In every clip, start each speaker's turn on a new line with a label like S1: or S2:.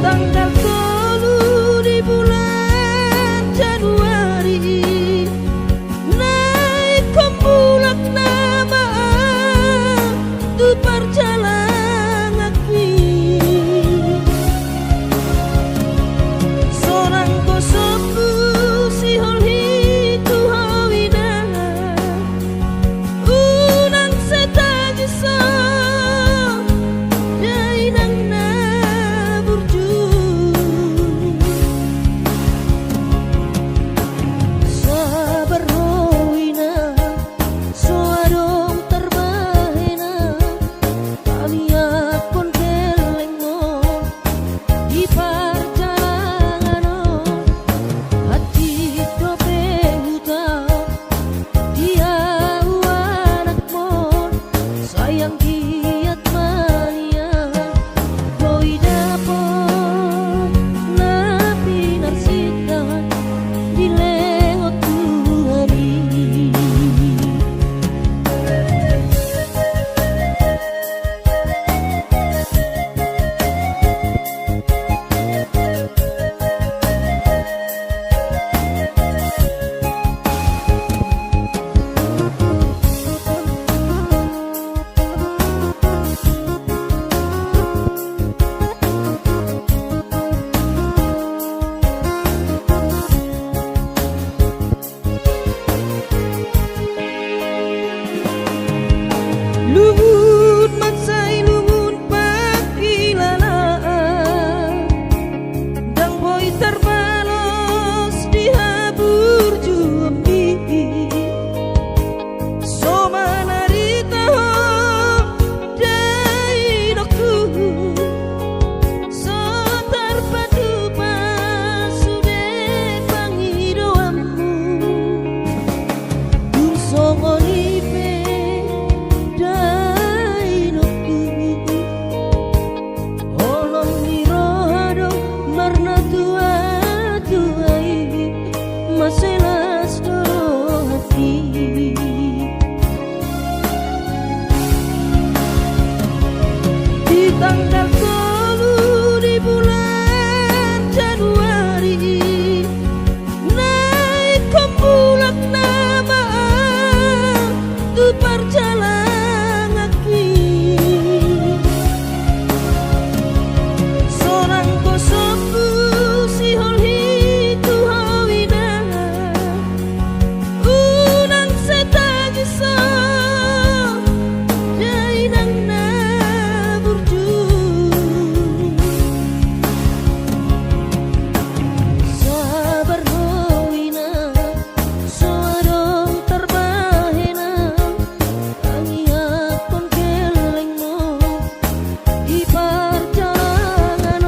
S1: tanggal 10 di bulan Januari naik kembulak nama tu perjalanan seorang kosoku si holhi tu hawina unang setaji so dainang na burju sabar howina soadong terbahena kaliat pun keleng mo di perjalanan hati dope hutang dia anak mon sayang giat mania boy dapon napi narsita dilewat hari luhut mansai luhut pakilalaan dang boy terbalos di habur jumbi so manarita ho dai doku so terpadu pasude pangidoammu dun songonipe maselas doro hati di tanggal 10 di bulan Januari naik kembulak nama tu perjalanan seorang kosoku si holhi tu hawina unang setaji so dainang na burju sabar howina soadong terbahena kangiat pun keleng mo di perjalanan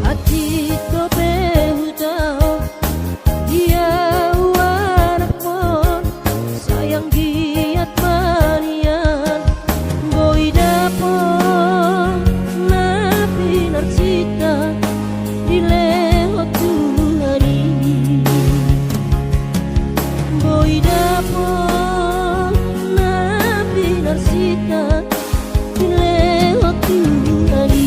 S1: hati dope hutang dia anak mon sayang giat manian boy dapon napi narsita dilewat hari boy dapon napi narsita dilewat hari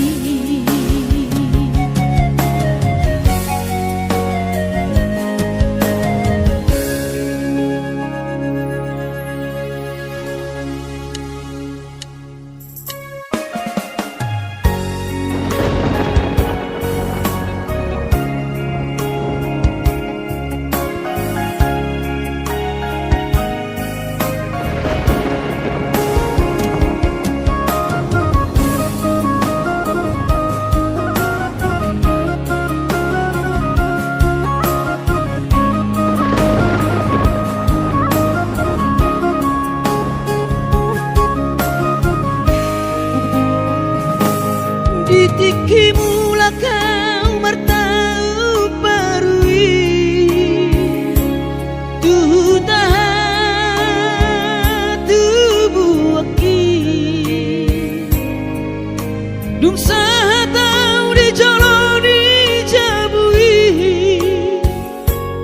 S1: Ditiki mula kau mertau parui tu tahat tubuh aki dung sahatau di jolo di jabui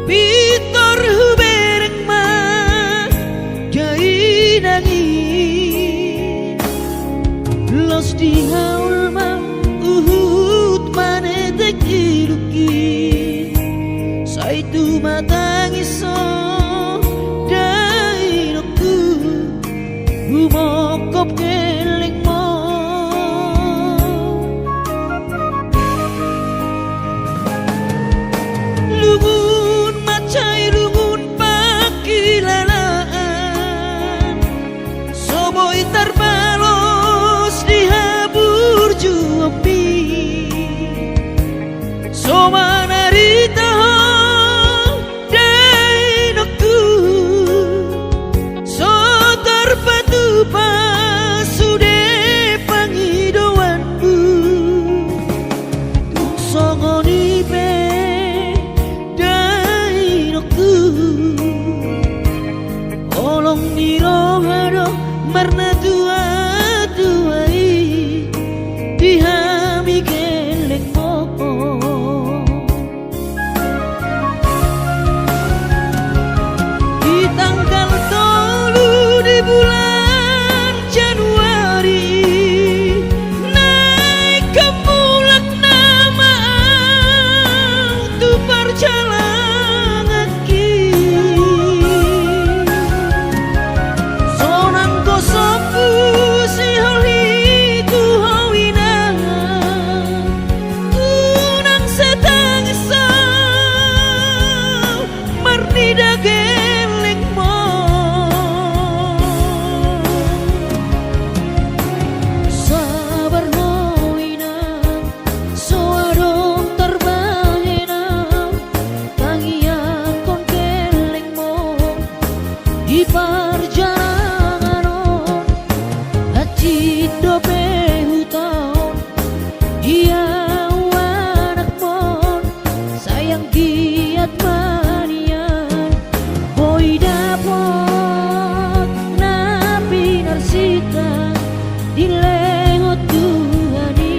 S1: pitor hubereng mah jai nangi los di haul mah tumatangiso dainoku bumokop keling mo lungun macai lungun pakilalaan soboy tarbalos dihabur juampi somanarita dainoku so terpatu pasude pangidoanku tung songoni pe dainoku olong nirohado marna tua tuai dihami geleng mo di tanggal 3 di bulan Januari naik ke mulak nama tu perjalanan ki sonang kosoku si holi ku hawina tunang setangisa marnida geleng mo sabar hawina soarong terbahena tangian kon geleng mo di perjalanan hati dope hutaon dia anak mon sayang giat manian boy dapot napi narsita di lengot Tuhani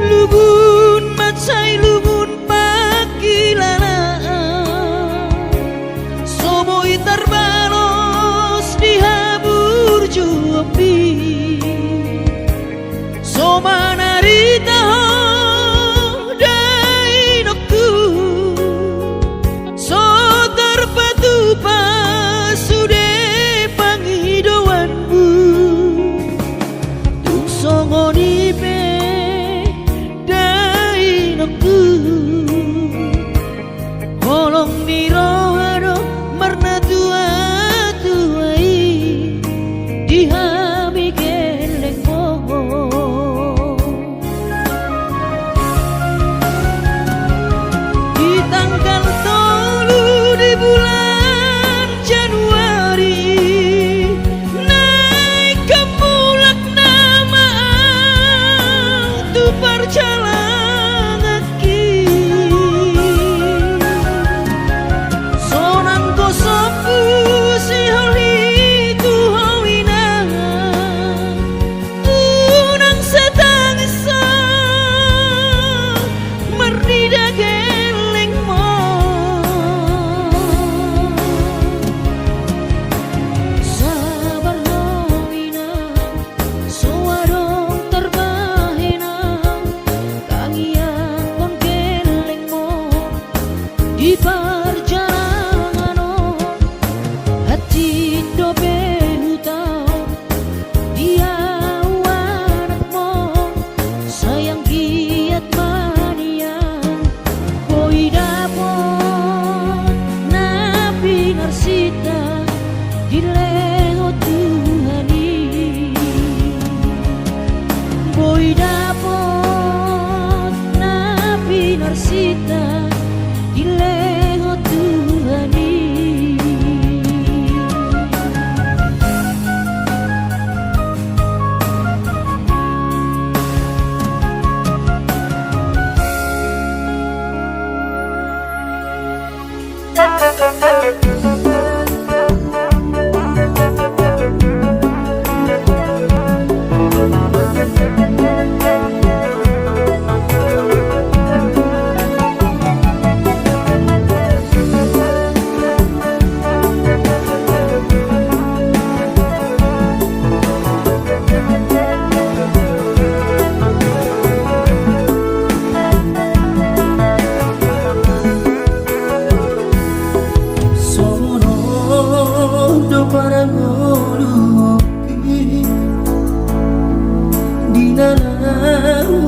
S1: lungun macai lungun pakilalaan soboy tarbalos dihabur juampi somanarita dainoku so terpatu pasude pangidoanmu tung songoni pe dainoku holong nirohado marna tua tuai dihami geleng mo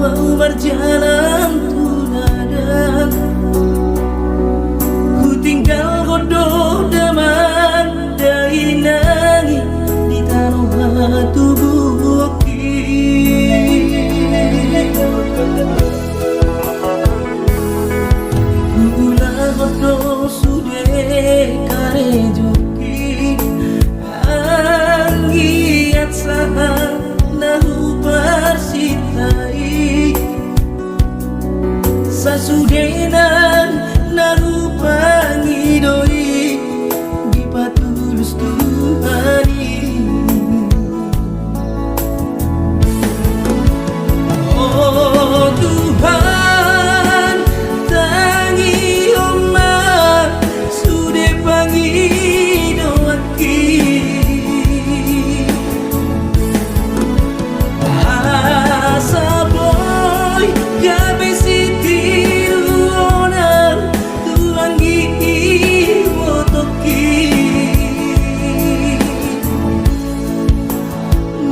S2: mau berjalan tunadan, ku tinggal kodoh daman dari nangi di tanah tubuh gula kodoh sude kare joki anggiat saha nahu persitai sasudenan nahu pangidoi di patulus Tuhani. Oh Tuhan tangi omah sude pangidoaki asa boy gabe sitiru onar tuangi wotoki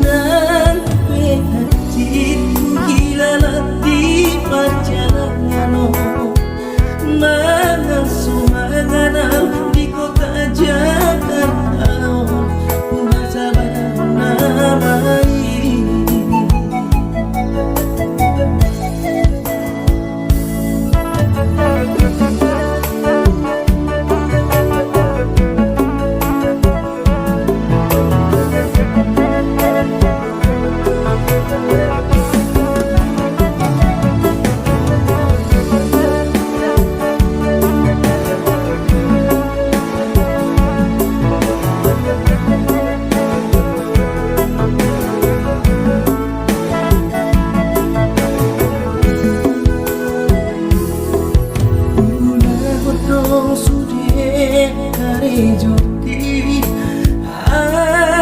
S2: nan penatiku hilalati perjalanan mana sumanganam di kota Jakarta masa namai.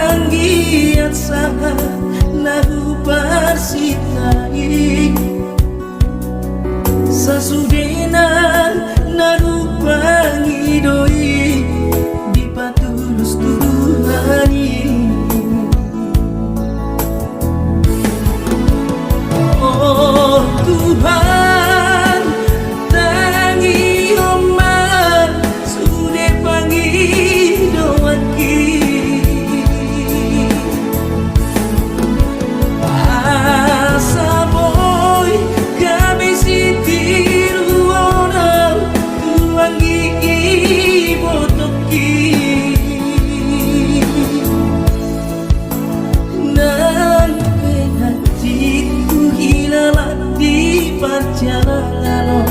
S2: Anggiat saha nahu persitai sasudenan nahu pangidoi di patulus Tuhani. Oh Tuhan tangi omah sude pangidoaki asa boy kami sitiru onam tuangi botoki nan hatiku hilalati perjalanan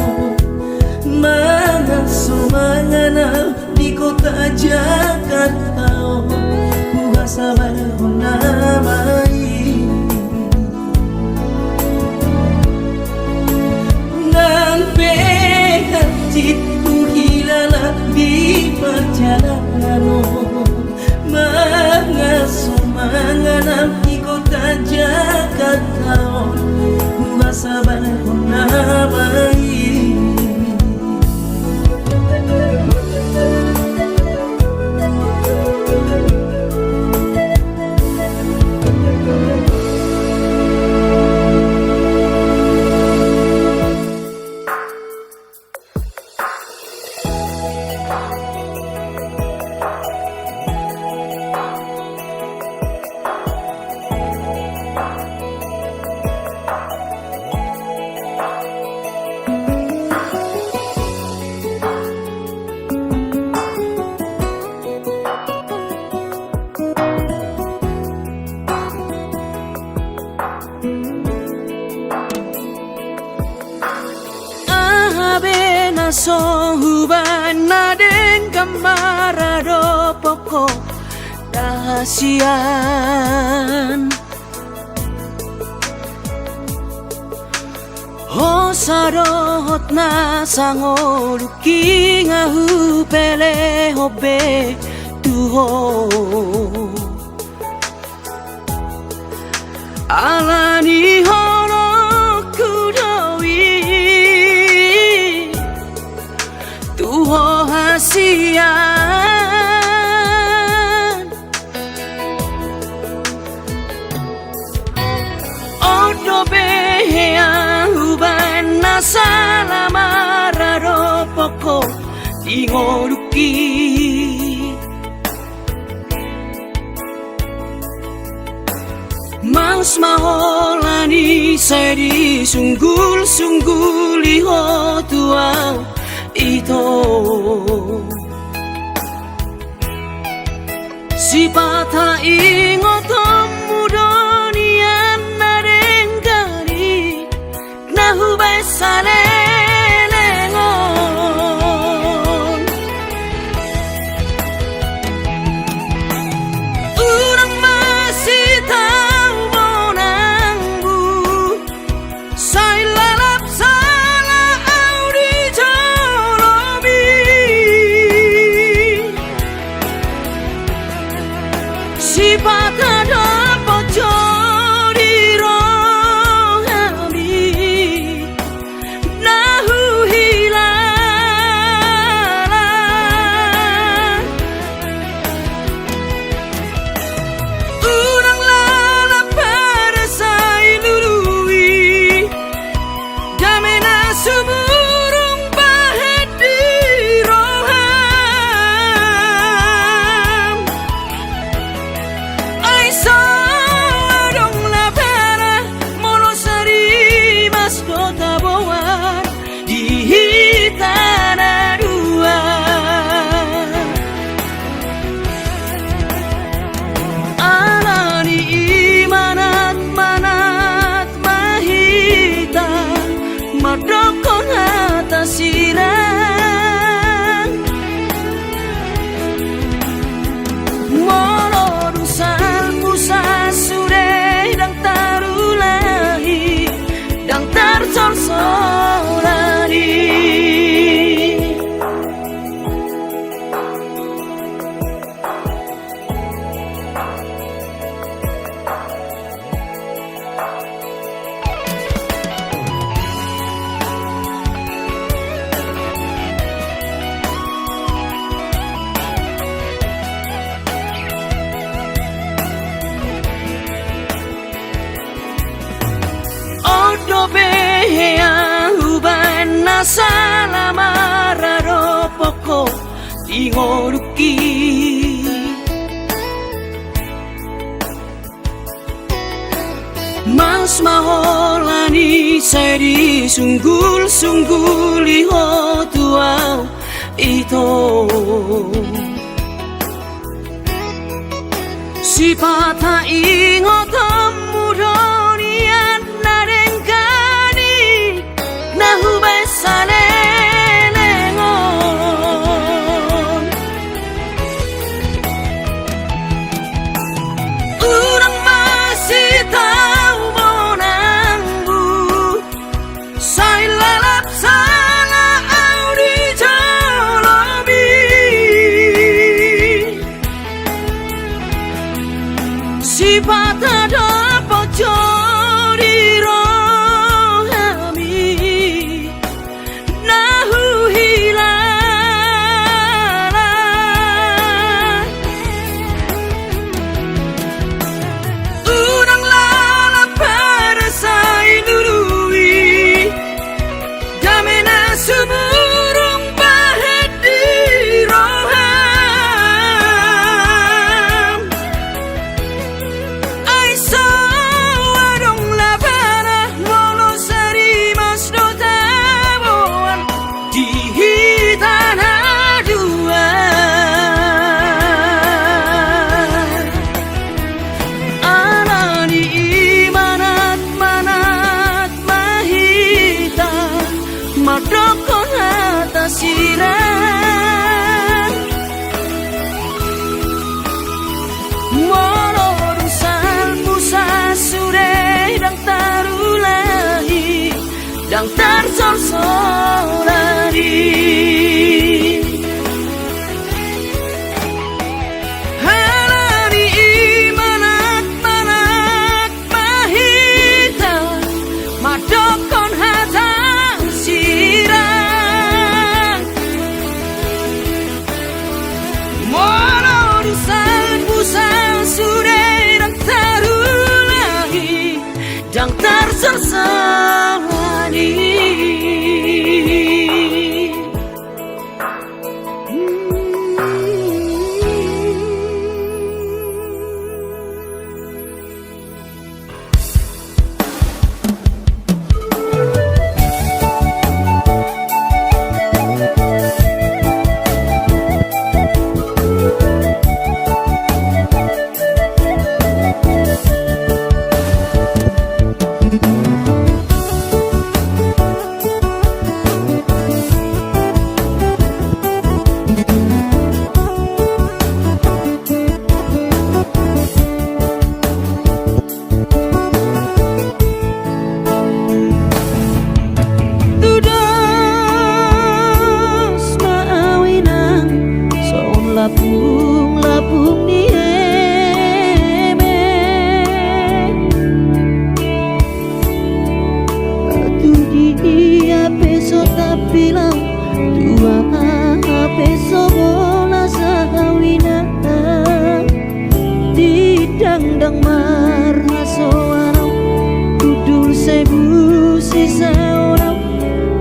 S2: mana sumanganam di kota Jakarta ku rasa namai nan hatiku hilalat di perjalanan mana sumanganam di kota Jakarta ku rasa namai.
S1: Sohubana den kamarado poko dahasian Hosarohot na sangoluki ngahu pele hobe tuho alani horo kudowi tuho hasian odo behean poko ingoruki Mas maholani seri sunggul-sunggul liho tuang ito Sipata ingotom mudonian narengkari Nahubay salengon Urang masih tahu monangbu Say lalap salah audi jolomi Sipata dapat jodi rohami Nahu hilang Urang lalap pada say lului Damena suburung bahet di roham Ay sawadong lapara monosari mas kota bawah di hitana dua Anani manat mahita madokon hata sirang Molorusan musa sure dang tarulahi dang tarsorsorani Odo behea uban nasala mararo poko ingoruki Mas maholani seri sunggul-sunggul liho tuau ito Sipata ingotom mudonian narengkani Nahubay salengon Urang masih tahu monangbu Say lalap salah audi jolomi Sipata dapat jodi rohami Nahu hilang Urang lalap pada say lului Damena suburung bahet di roham Ay sawadong lapara monosari mas dotaboan di hitana dua Anani manat mahita madokon hata sirang Molorusan musa sure dang tarulahi dang tarsorsorani Halani manat mahita madokon hata sirang Molorusan musa sure dang tarulahi dang tarsorsorani
S2: Bang marna soarau kudul sebu sisa orang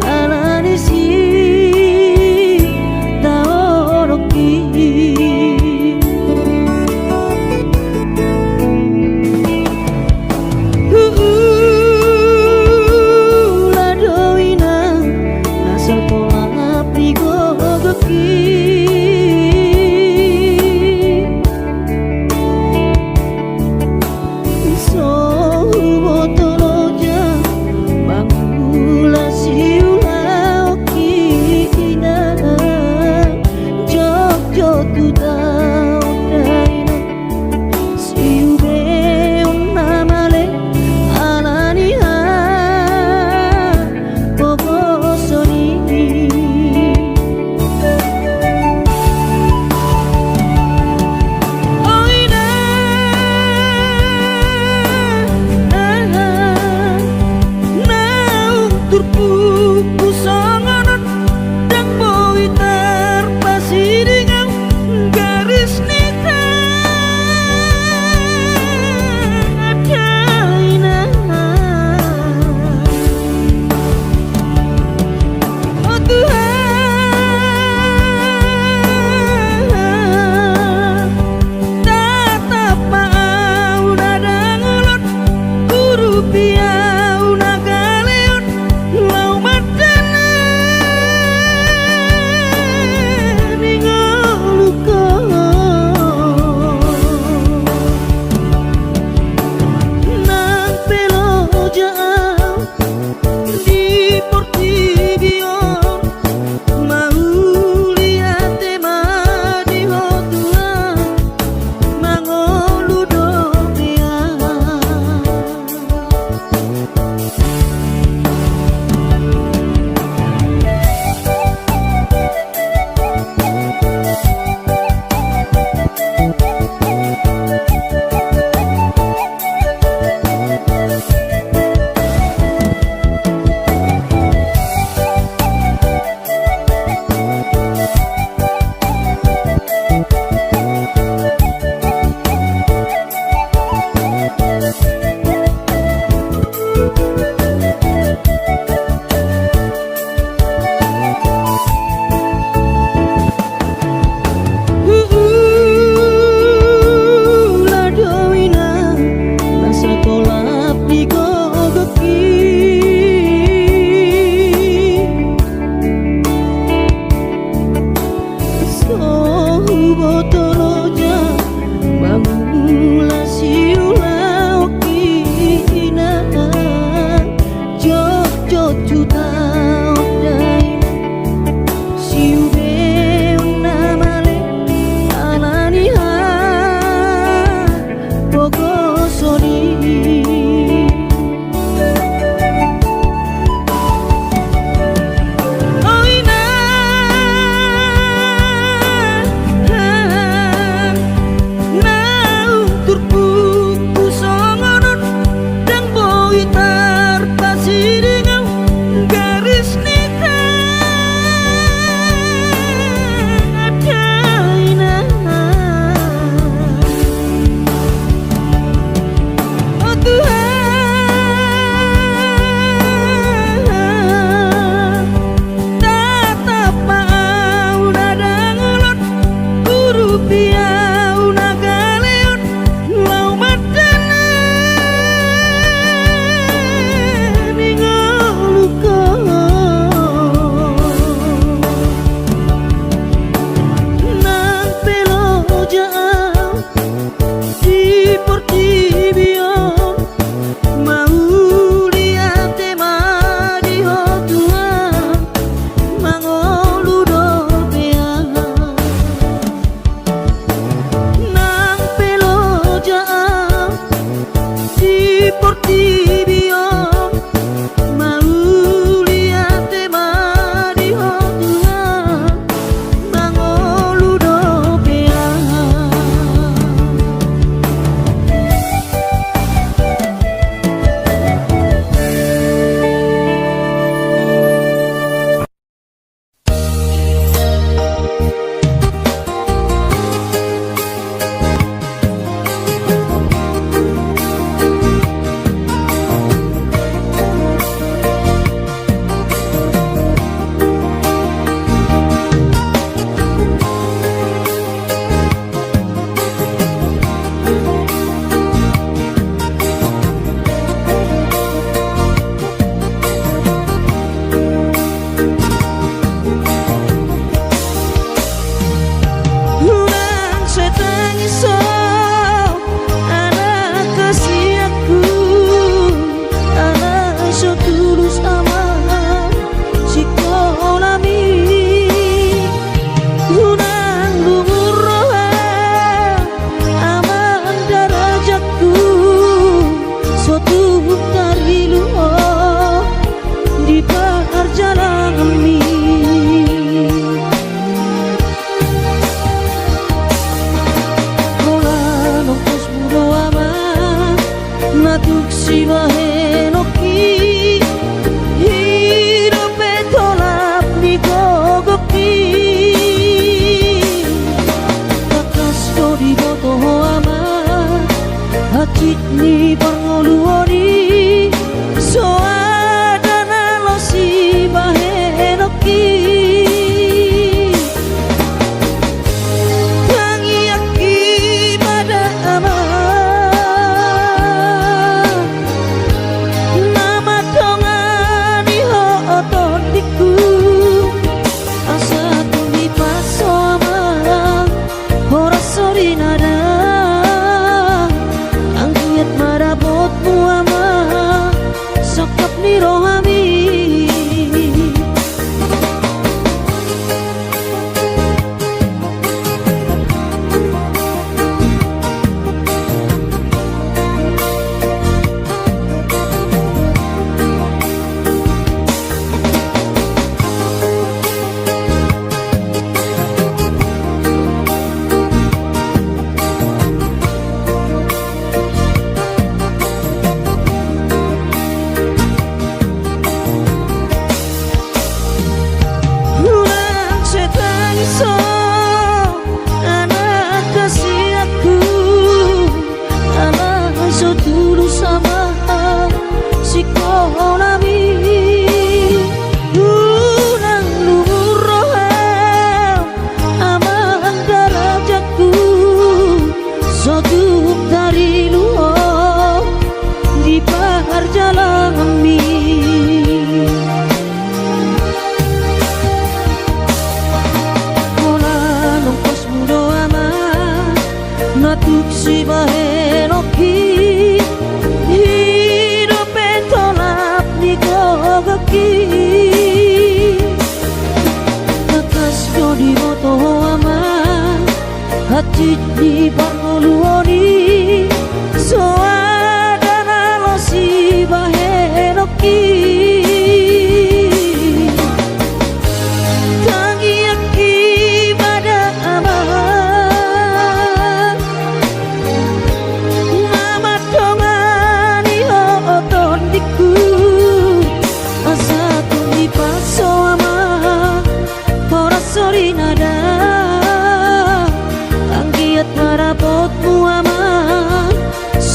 S2: alani si taoroki ladoina asal pola pigo goki Natuk sibahe no ki hidupe tolap ni gogoki kakas ko di boto ama hati ni pangoluoni so adana lo sibahe no ki tangi aki pada ama Natuk sibahe no ki hidupe tolap ni gogoki kakas ko di boto ama hati di pangoluoni so adana lo sibahe no ki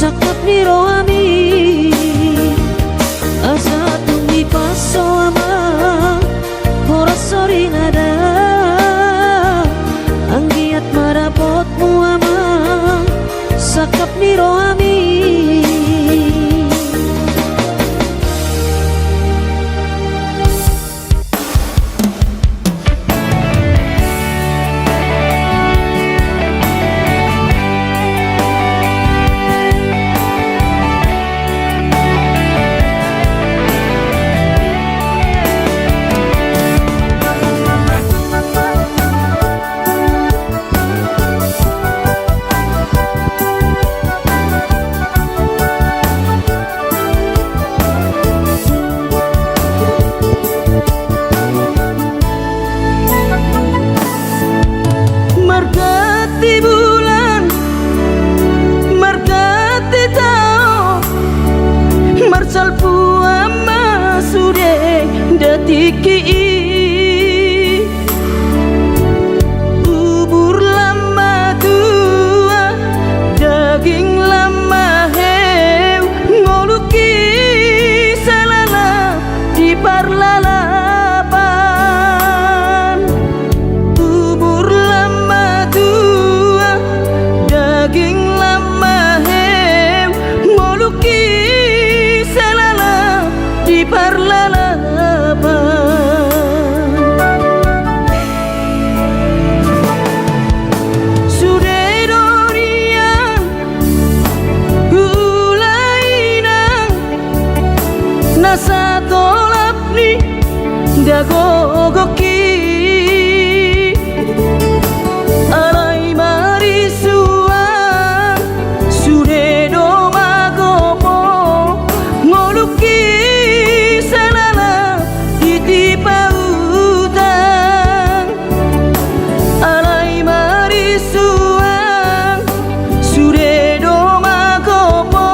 S2: sakap ni roami asa tumi paso ama ora sori nada anggiat marapotmu ama sakap ni roami Tiki bubur lama tua daging lama heu ngoluki salala di parlalapan bubur lama tua daging lama heu ngoluki salala di parlalapan nasa tolap ni dagogoki alai marisuan sude do magomo ngoluki salala titipa utang alai marisuan sude do magomo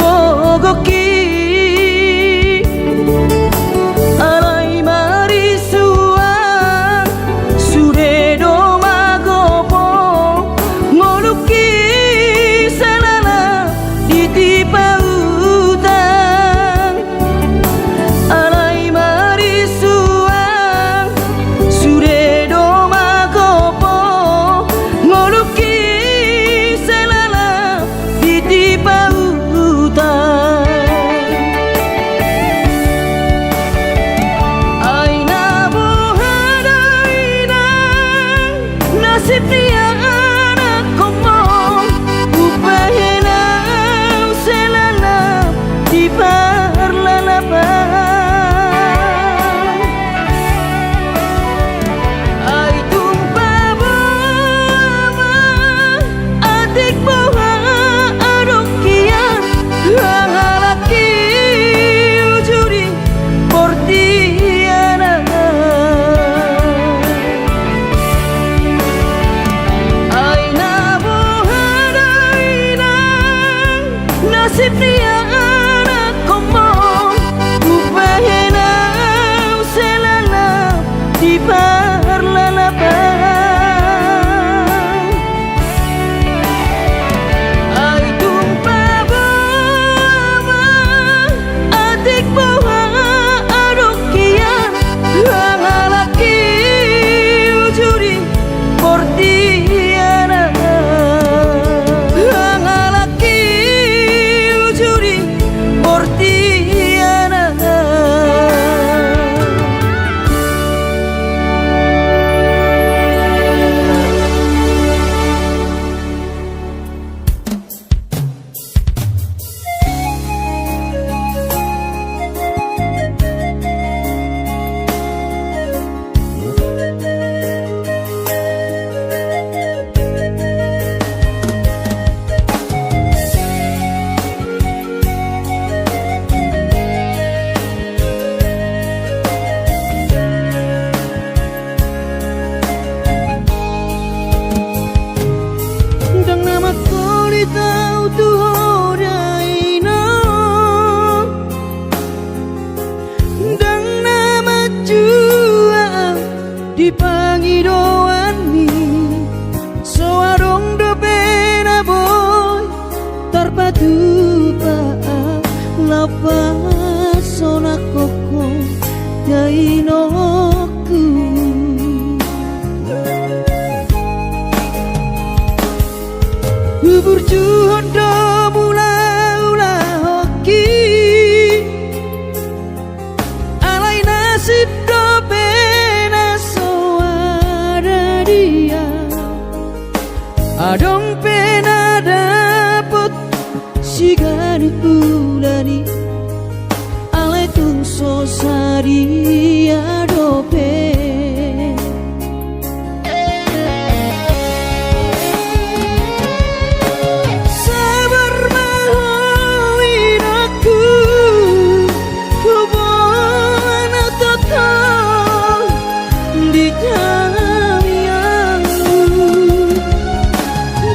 S2: gogoki alai marisuang sure do magopo ngoluki salala ditipa utang alai marisuang sure do magopo ngoluki salala ditipa utang aina bohadaina nasib dia anak komong upahena selana di parlalaban ai tumpa boama adik boha adokian hangalaki ujuri portiana aina bohadaina nasib dia anak komong upahena selana di parlalaban ai tumpa boama adik boha adokian hangalaki ujuri portiana hangalaki ujuri portiana Dang nama koli tau tu hodaina dang nama jua dipangi doani soarong do pena boy tarpatu pa lapa sona koko dainoku Bubur juhon do mula-ula hoki alai nasib do pena soada dia adong pena dapet sigani ulani alai tung so sadia do sabar mahoin aku hubungan total di jamianmu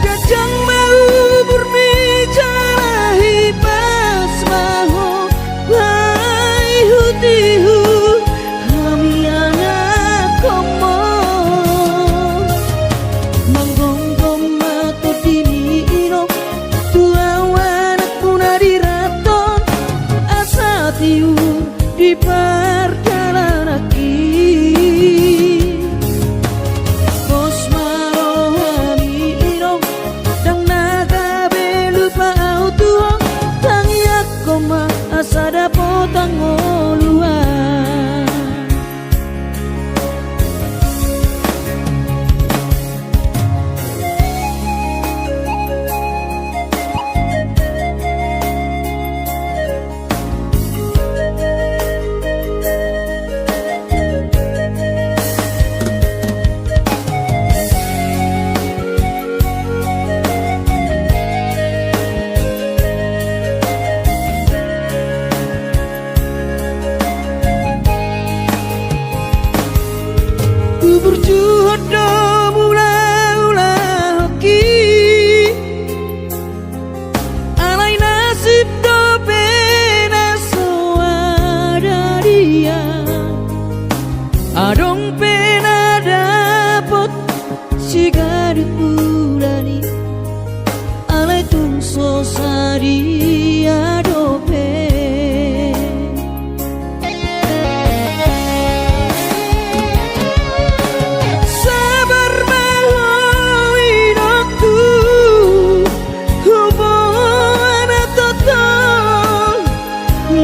S2: gajang mau berbicara hipas maho hai hutihu kami anak komo manggonggong mato diniro tuawan aku nadiraton asa tiu di perjalanan Kos marohami irong dang naga belupa autuong tangi aku ma asa dapotang ngoluan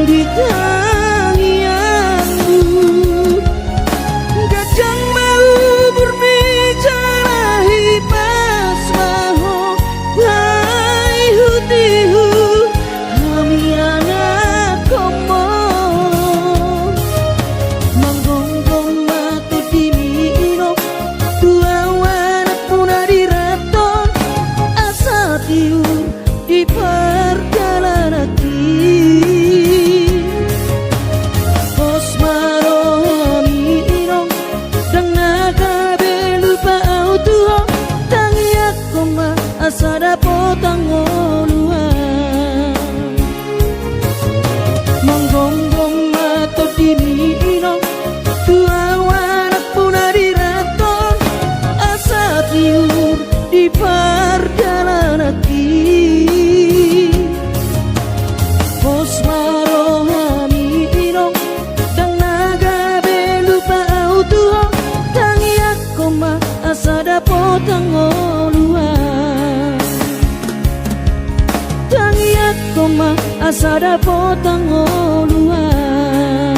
S2: di tangianmu. Kadang mau berbicara hipas maho bai hutihu kami anak komo manggonggong matu dimino tua wanak puna diraton asa tiur di perjalanan Bos marohami irong dan naga belupa autuho tangiak koma asada potang oluan manggonggong mato dimi irong tua wanak puna diraton asa tiur di perjalanan Bos marohami irong dan naga belupa autuho tangiak koma asada potang oluan tangiak koma asada potang oluan.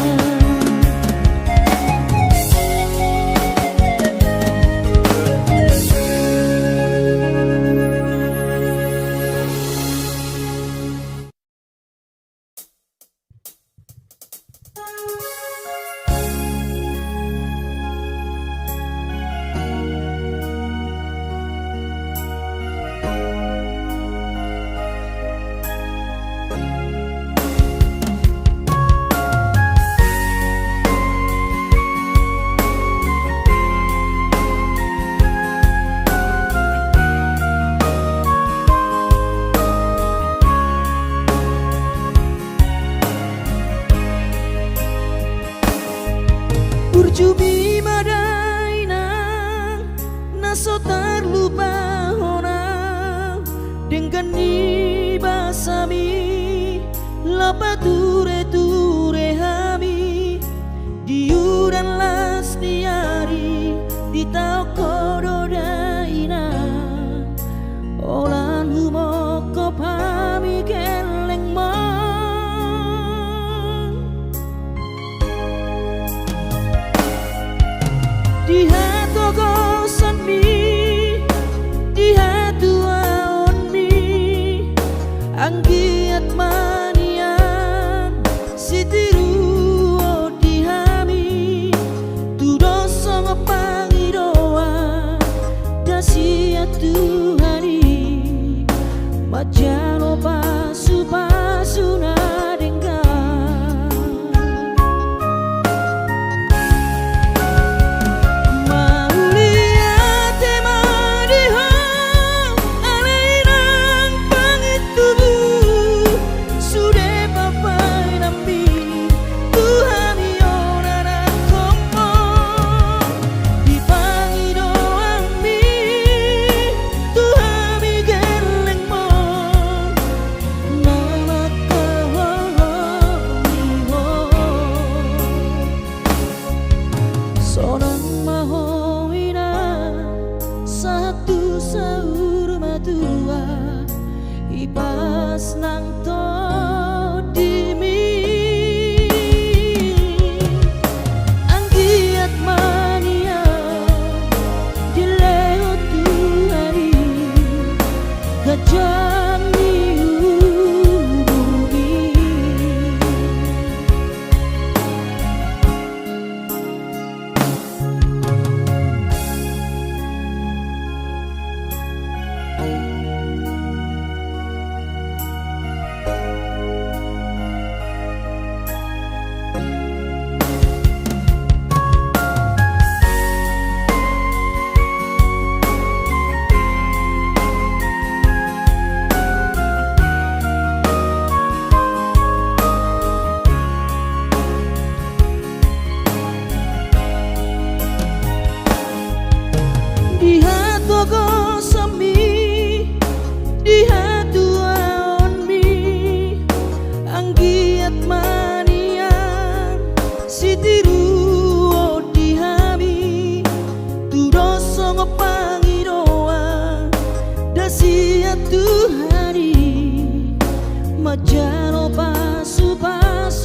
S2: Urjubi madaina naso terlupa hona dengan ni basami lapa ture ture hami diuran las diari di tau kododaina olan humoko pami keleng mo di hatu gosan mi di hatu aon mi anggiat manian sitiru di hami tudo songo pangidoa dasia Tuhani majano pasu pasu na ipas nang to dimi anggiat mania dileo Tuhani gajang diurugi Tuhani majano pasu pasu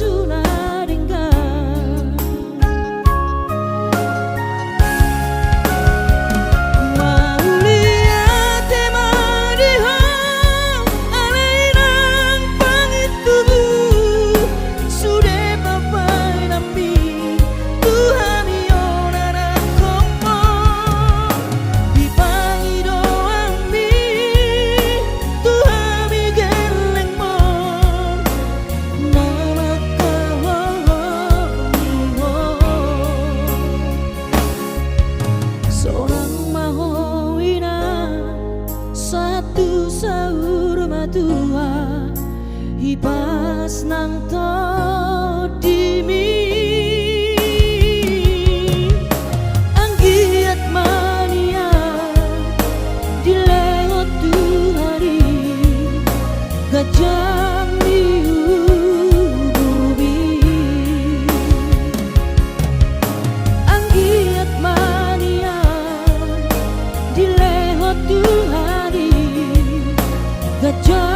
S2: nang to dimi anggiat mania dilewat tu hari gajah diubi anggiat mania dilewat tu hari gajah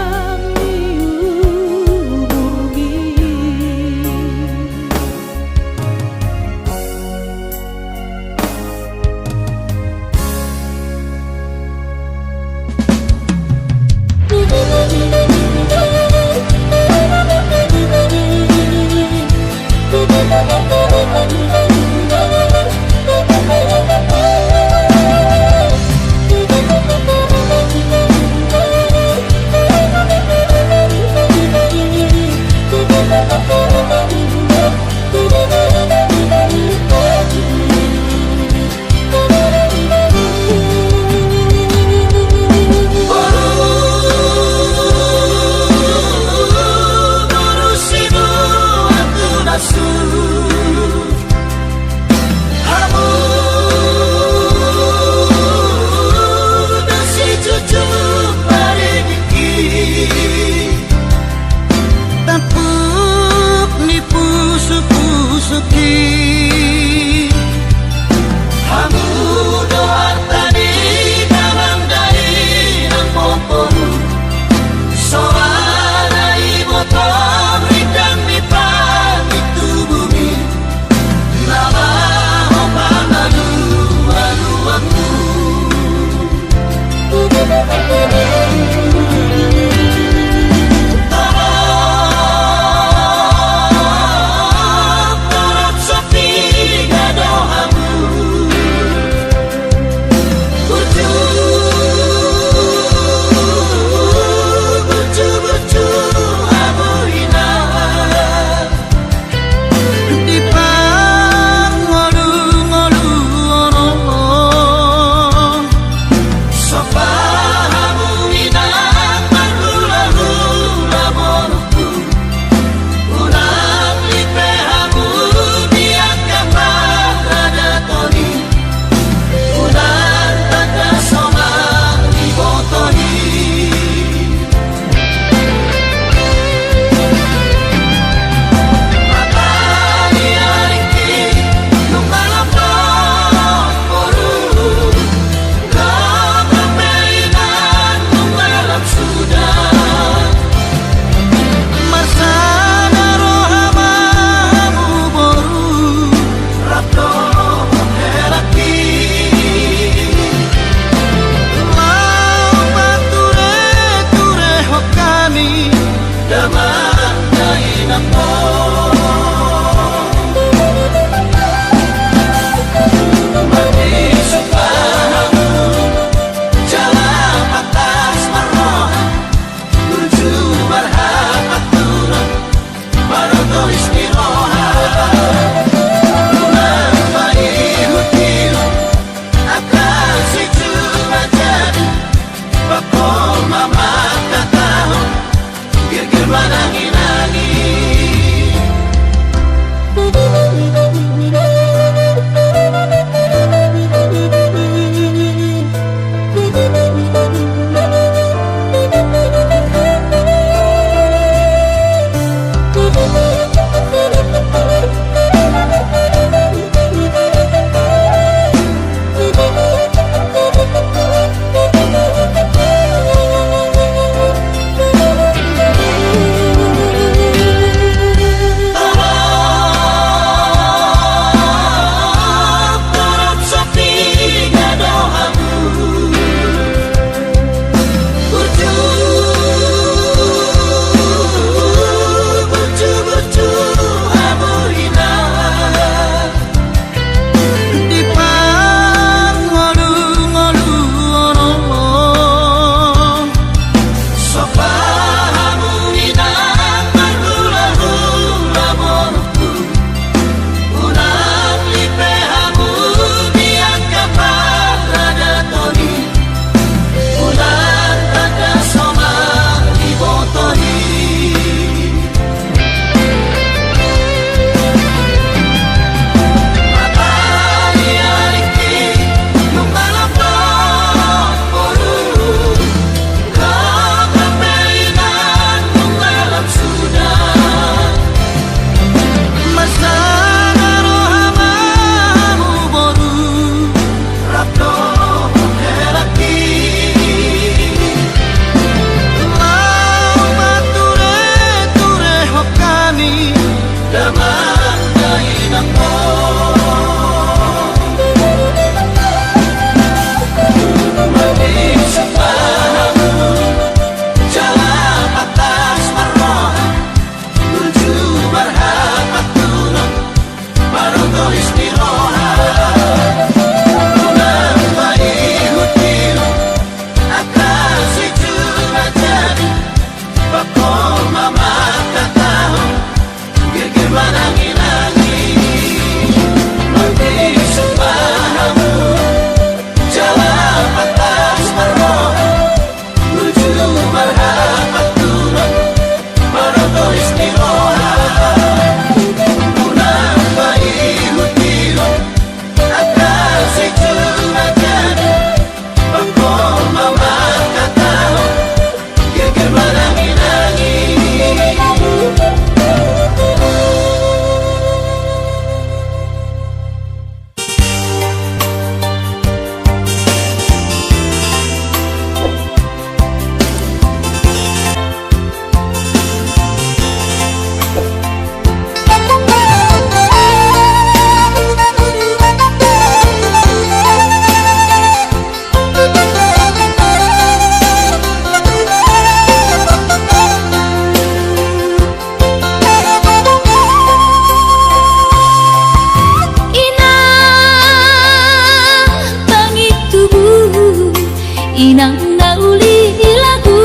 S3: damang kailang mo. Mag-isip pa mo, jalan atas marmohan, menuju berhak patulog, barogo istirahat. Unang maihut-ihut, akan situ majadi, bakal mamakatahon, gigil manangi-nangi. Mag-isip pa mo, jalan atas marmohan, menuju berhak patulog, barogo istirahat. Unang maihut-ihut, akan situ majadi, bakal mamakatahon, gigil manangi-nangi.
S4: Inang tangi tubuh, inang nauli lagu,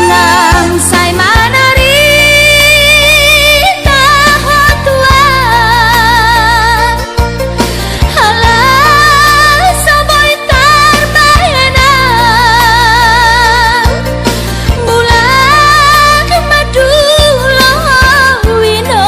S4: nang say manari tahot tuan, halah saboy tarbayanan, bulan madulo wino.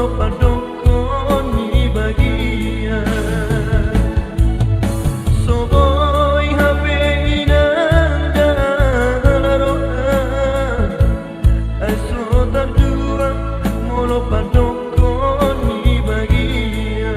S3: molo padokon ni bagia soboy hape inanda laroa aso tardua molo padokon ni bagia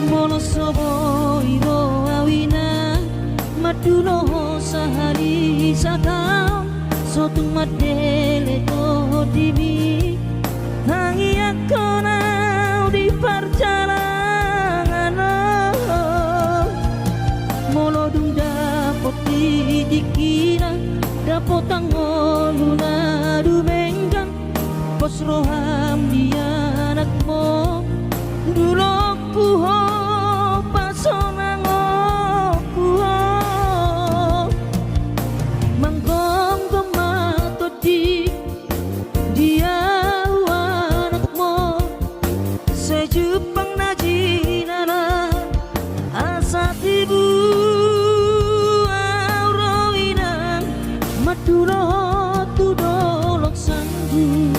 S2: Mono sobo iro awina Madulo sahari sakam Sotung madele to dimi Tangi aku nau di perjalanan Mono dung dapot dikina Dapot angoluna dumenggang Pos roham dia anakmu Dulok puho pasonango puho Manggong gemato di dia anakmu Sejupang najinana asat ibu Aurawinang Maduro tudolok sanggu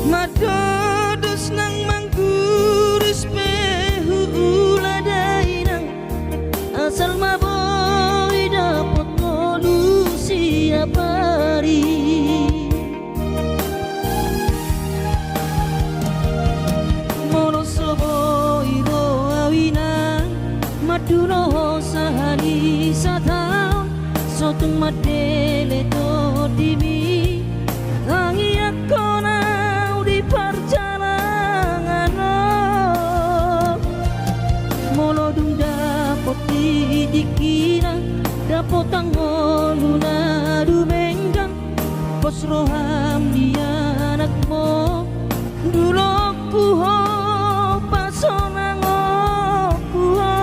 S2: Madodos nang mangguris pehu uladainang Asal maboy dapat ngolu siap hari Mono sobo iro awinang Maduno sahani satau Sotung madele to dimi Tangi aku di perjalanan Molo dung dapot dikina Dapot angoluna dumenggang Pos roham dia anakmu Dulok puho pasonango puho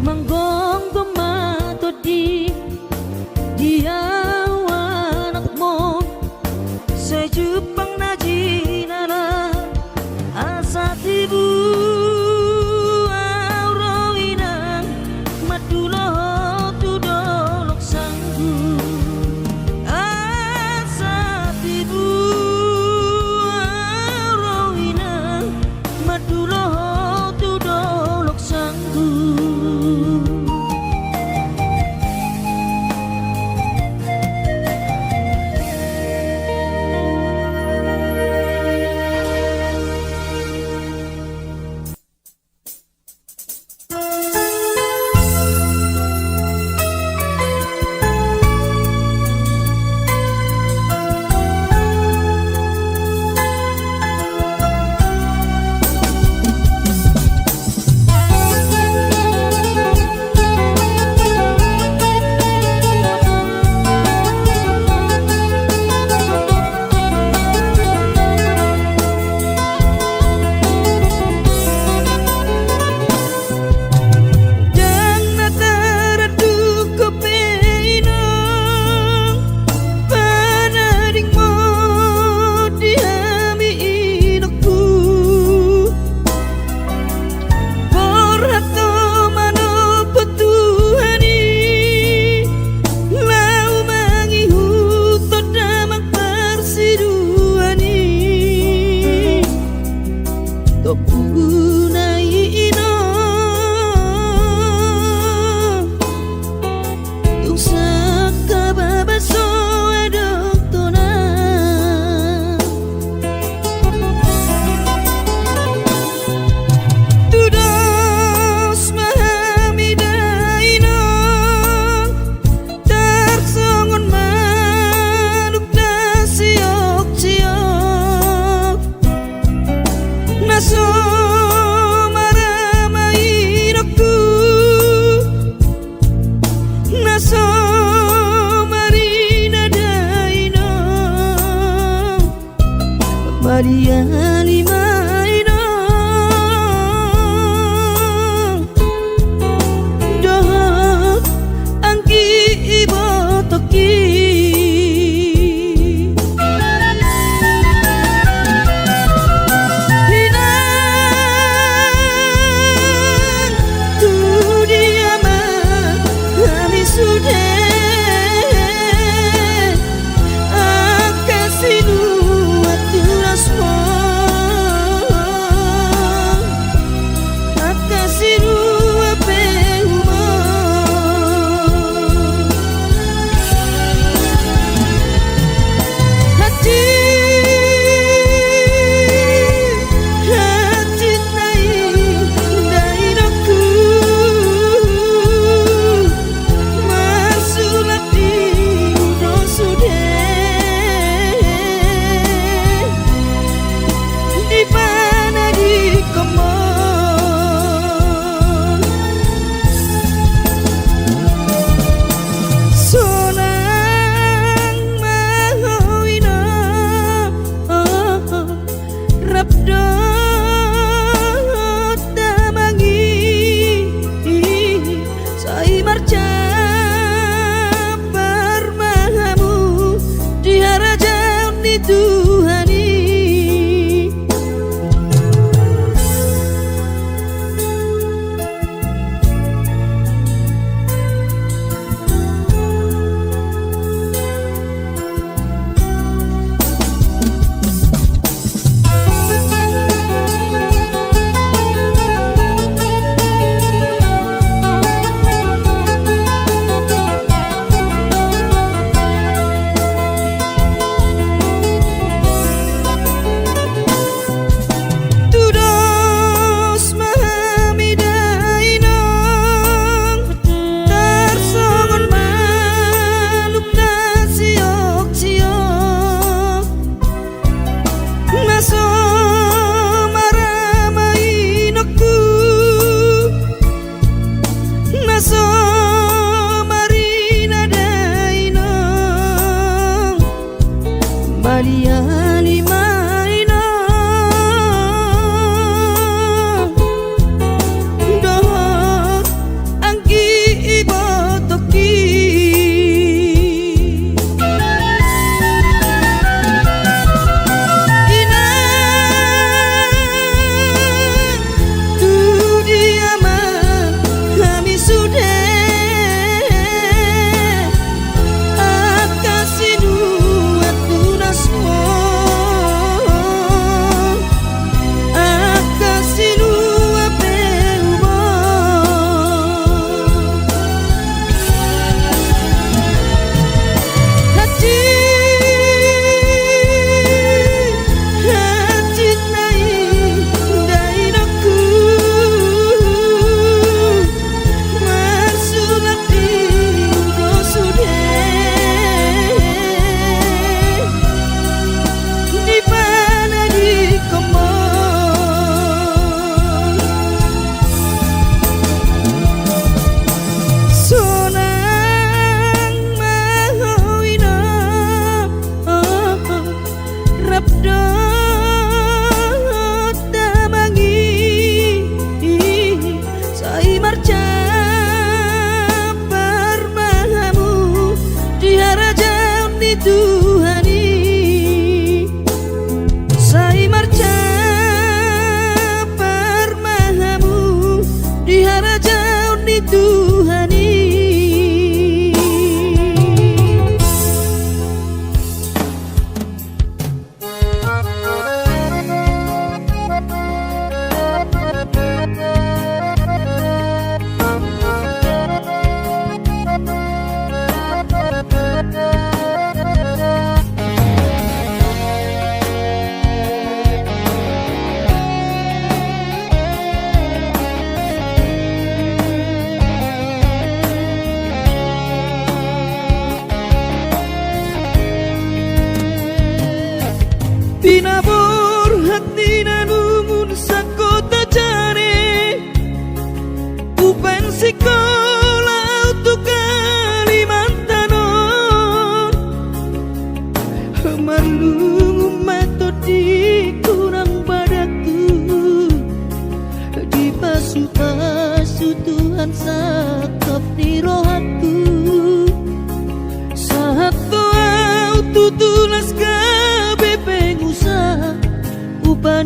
S2: Manggong gemato di dia Sejupang najinana asat ibu Aurawinang Madulo tudolok sanggu Asat ibu Aurawinang Madulo tudolok sanggu So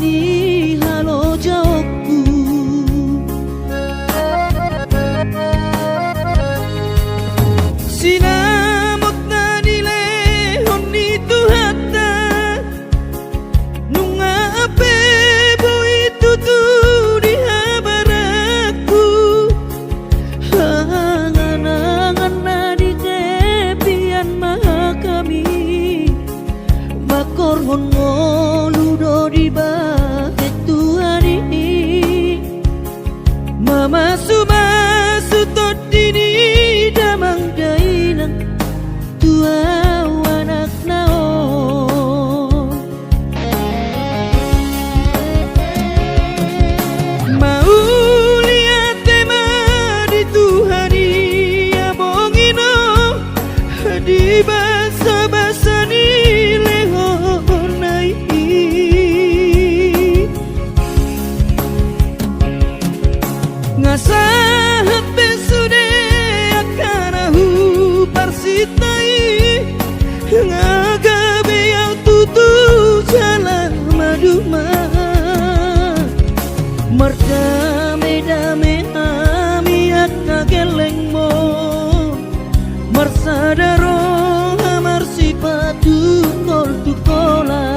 S2: ni halo jauhku.
S1: Sinamot na nile honi tuhata nunga ape bui tutu di habaraku.
S2: Angan-angan na di kepian maha kami, makorhon ngoludo di baket Tuhan ini.
S1: Mama sumasu todini
S2: Damang dainang tua anak naon.
S1: mau lihat tema di Tuhani ya bongino di basa-basa ni lehonai ngasahat besude akanahu parsitai ngagabe yang tutu jalan maduma
S2: Merdame-dame ami akna geleng mo, marsadaro amar sipatu kol tukola.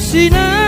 S1: Sinar